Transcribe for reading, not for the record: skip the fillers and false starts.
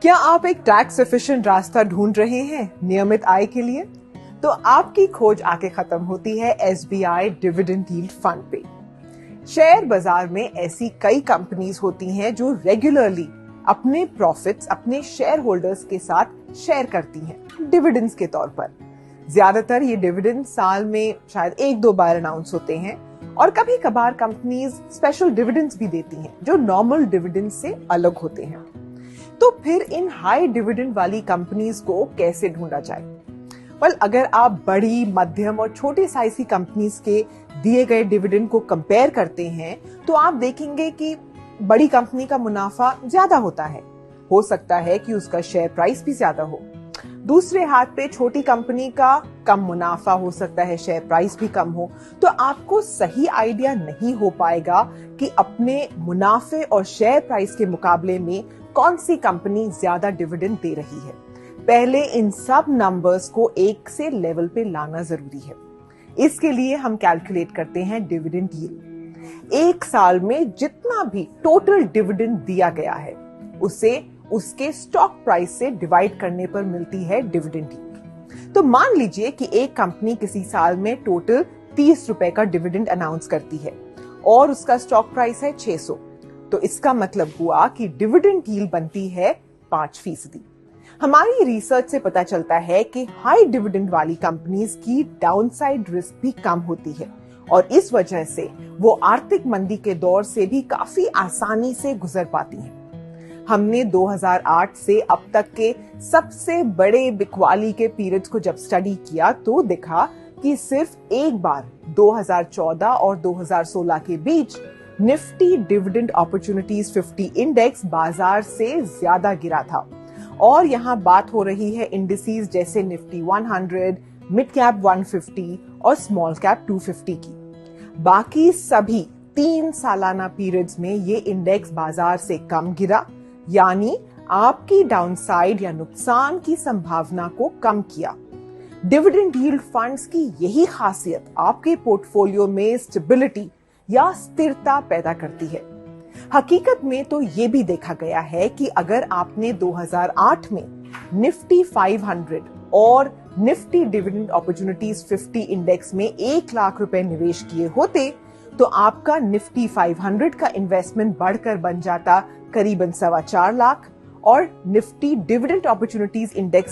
क्या आप एक टैक्स एफिशिएंट रास्ता ढूंढ रहे हैं नियमित आय के लिए? तो आपकी खोज आके खत्म होती है एसबीआई डिविडेंड यील्ड फंड पे। शेयर बाजार में ऐसी कई कंपनीज होती हैं जो रेगुलरली अपने प्रॉफिट्स अपने शेयर होल्डर्स के साथ शेयर करती हैं डिविडेंड्स के तौर पर। ज्यादातर ये डिविडेंड साल में शायद 1-2 बार अनाउंस होते हैं और कभी कभार कंपनीज स्पेशल डिविडेंड्स भी देती हैं जो नॉर्मल डिविडेंड से अलग होते हैं। तो फिर इन हाई डिविडेंड वाली कंपनीज को कैसे ढूंढा जाए? अगर आप बड़ी, मध्यम और छोटे साइज की कंपनीज के दिए गए डिविडेंड को कंपेयर करते हैं तो आप देखेंगे कि बड़ी कंपनी का मुनाफा ज्यादा होता है। हो सकता है कि उसका शेयर प्राइस भी ज्यादा हो। दूसरे हाथ पे छोटी कंपनी का कम मुनाफा हो सकता है, शेयर प्राइस भी कम हो। तो आपको सही आइडिया नहीं हो पाएगा कि अपने मुनाफे और शेयर प्राइस के मुकाबले में कौन सी कंपनी ज्यादा डिविडेंड दे रही है। पहले इन सब नंबर्स को एक से लेवल पे लाना जरूरी है। इसके लिए हम कैलकुलेट करते हैं डिविडेंड यील्ड। एक साल में जितना भी टोटल डिविडेंड दिया गया है उसे उसके स्टॉक प्राइस से डिवाइड करने पर मिलती है डिविडेंड यील्ड। तो मान लीजिए कि एक कंपनी किसी साल में टोटल 30 रुपए का डिविडेंड अनाउंस करती है और उसका स्टॉक प्राइस है 600। तो इसका मतलब हुआ कि डिविडेंड यील्ड बनती है 5%। हमारी रिसर्च से पता चलता है कि हाई डिविडेंड वाली कंपनीज की डाउनसाइड रिस्क भी कम होती है और इस वजह से वो आर्थिक मंदी के दौर से भी काफी आसानी से गुजर पाती हैं। हमने 2008 से अब तक के सबसे बड़े बिकवाली के पीरियड्स को जब स्टडी किया तो देखा कि सिर्फ एक बार 2014 और 2016 के बीच निफ्टी डिविडेंड अपॉर्चुनिटीज 50 इंडेक्स बाजार से ज्यादा गिरा था। और यहाँ बात हो रही है इंडिसेस जैसे निफ्टी 100, मिड कैप 150 और स्मॉल कैप 250 की। बाकी सभी 3 सालाना पीरियड्स में ये इंडेक्स बाजार से कम गिरा, यानी आपकी डाउनसाइड या नुकसान की संभावना को कम किया। डिविडेंड यील्ड फंड्स की यही खासियत आपके पोर्टफोलियो में स्टेबिलिटी या स्थिरता पैदा करती है। हकीकत में तो ये भी देखा गया है कि अगर आपने 2008 में निफ्टी 500 और निफ्टी डिविडेंड अपॉर्चुनिटीज 50 इंडेक्स में 1 लाख रुपए निवेश किए होते तो आपका निफ्टी 500 का इन्वेस्टमेंट बढ़कर बन जाता करीबन 4.25 लाख और निफ्टी डिविडेंड अपॉर्चुनिटीज इंडेक्स